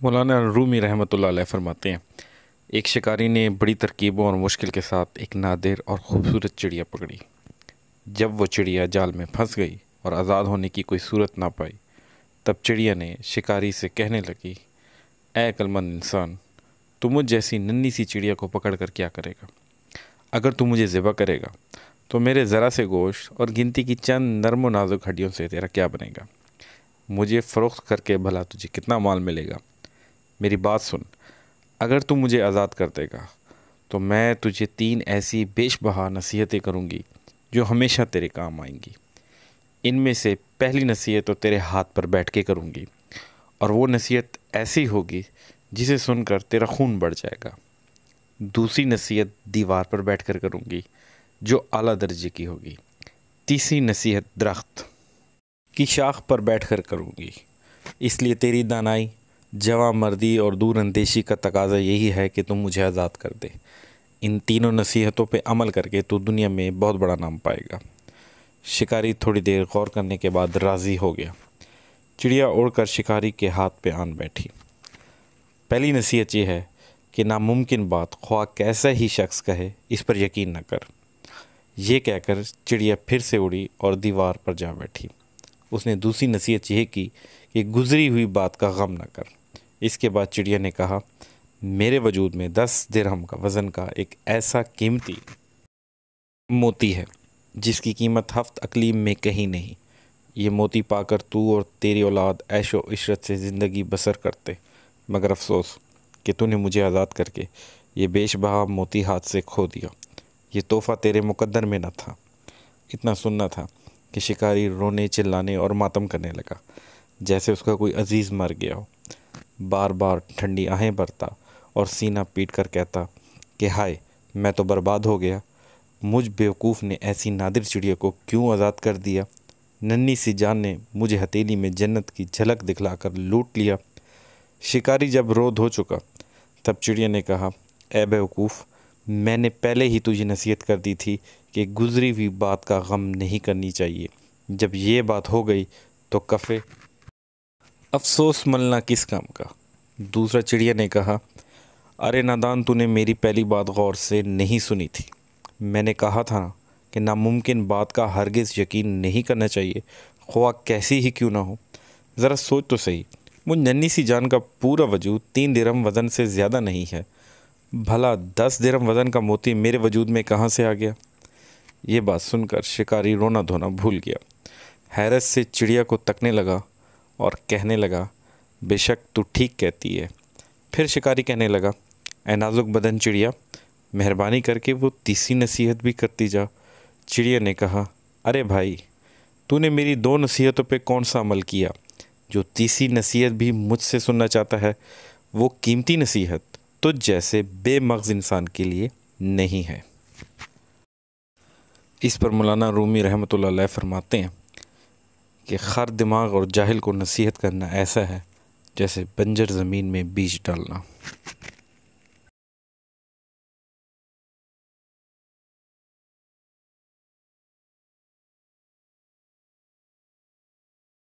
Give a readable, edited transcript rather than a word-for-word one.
مولانا رومی رحمۃ اللہ علیہ فرماتے ہیں، ایک شکاری نے بڑی ترکیبوں اور مشکل کے ساتھ ایک نادر اور خوبصورت چڑیا پکڑی۔ جب وہ چڑیا جال میں پھنس گئی اور آزاد ہونے کی کوئی صورت نہ پائی، تب چڑیا نے شکاری سے کہنے لگی، اے عقلمند انسان، تو مجھ جیسی ننھی سی چڑیا کو پکڑ کر کیا کرے گا؟ اگر تو مجھے ذبح کرے گا تو میرے ذرا سے گوشت اور گنتی کی چند نرم و نازک ہڈیوں سے تیرا کیا بنے گا؟ مجھے فروخت کر کے بھلا تجھے کتنا مال ملے گا؟ میری بات سن، اگر تو مجھے آزاد کر دے گا تو میں تجھے 3 ایسی بیش بہا نصیحتیں کروں گی جو ہمیشہ تیرے کام آئیں گی۔ ان میں سے پہلی نصیحت تو تیرے ہاتھ پر بیٹھ کے کروں گی، اور وہ نصیحت ایسی ہوگی جسے سن کر تیرا خون بڑھ جائے گا۔ دوسری نصیحت دیوار پر بیٹھ کر کروں گی جو اعلیٰ درجے کی ہوگی۔ تیسری نصیحت درخت کی شاخ پر بیٹھ کر کروں گی، اس لیے تیری دانائی، جواں مردی اور دور اندیشی کا تقاضا یہی ہے کہ تم مجھے آزاد کر دے۔ ان تینوں نصیحتوں پہ عمل کر کے تو دنیا میں بہت بڑا نام پائے گا۔ شکاری تھوڑی دیر غور کرنے کے بعد راضی ہو گیا۔ چڑیا اڑ کر شکاری کے ہاتھ پہ آن بیٹھی۔ پہلی نصیحت یہ ہے کہ ناممکن بات خواہ کیسا ہی شخص کہے، اس پر یقین نہ کر۔ یہ کہہ کر چڑیا پھر سے اڑی اور دیوار پر جا بیٹھی۔ اس نے دوسری نصیحت یہ کی کہ گزری ہوئی بات کا غم نہ کر۔ اس کے بعد چڑیا نے کہا، میرے وجود میں 10 درہم کا وزن کا ایک ایسا قیمتی موتی ہے جس کی قیمت 7 اقلیم میں کہیں نہیں۔ یہ موتی پا کر تو اور تیری اولاد عیش و عشرت سے زندگی بسر کرتے، مگر افسوس کہ تو نے مجھے آزاد کر کے یہ بیش بہا موتی ہاتھ سے کھو دیا۔ یہ تحفہ تیرے مقدر میں نہ تھا۔ اتنا سننا تھا کہ شکاری رونے، چلانے اور ماتم کرنے لگا جیسے اس کا کوئی عزیز مر گیا ہو۔ بار بار ٹھنڈی آہیں بھرتا اور سینہ پیٹ کر کہتا کہ ہائے، میں تو برباد ہو گیا۔ مجھ بیوقوف نے ایسی نادر چڑیا کو کیوں آزاد کر دیا؟ ننھی سی جان نے مجھے ہتھیلی میں جنت کی جھلک دکھلا کر لوٹ لیا۔ شکاری جب رو دھو چکا تب چڑیا نے کہا، اے بیوقوف، میں نے پہلے ہی تجھے نصیحت کر دی تھی کہ گزری ہوئی بات کا غم نہیں کرنی چاہیے۔ جب یہ بات ہو گئی تو کفے افسوس ملنا کس کام کا؟ دوسرا چڑیا نے کہا، ارے نادان، تو نے میری پہلی بات غور سے نہیں سنی تھی۔ میں نے کہا تھا کہ ناممکن بات کا ہرگز یقین نہیں کرنا چاہیے، خواہ کیسی ہی کیوں نہ ہو۔ ذرا سوچ تو صحیح، مجھ ننھی سی جان کا پورا وجود 3 درہم وزن سے زیادہ نہیں ہے۔ بھلا 10 درہم وزن کا موتی میرے وجود میں کہاں سے آ گیا؟ یہ بات سن کر شکاری رونا دھونا بھول گیا۔ حیرت سے چڑیا کو تکنے لگا اور کہنے لگا، بے شک تو ٹھیک کہتی ہے۔ پھر شکاری کہنے لگا، اے نازک بدن چڑیا، مہربانی کر کے وہ تیسری نصیحت بھی کرتی جا۔ چڑیا نے کہا، ارے بھائی، تو نے میری 2 نصیحتوں پہ کون سا عمل کیا؟ جو تیسری نصیحت بھی مجھ سے سننا چاہتا ہے، وہ قیمتی نصیحت تجھ جیسے بے مغز انسان کے لیے نہیں ہے۔ اس پر مولانا رومی رحمۃ اللہ علیہ فرماتے ہیں کہ خر دماغ اور جاہل کو نصیحت کرنا ایسا ہے جیسے بنجر زمین میں بیج ڈالنا۔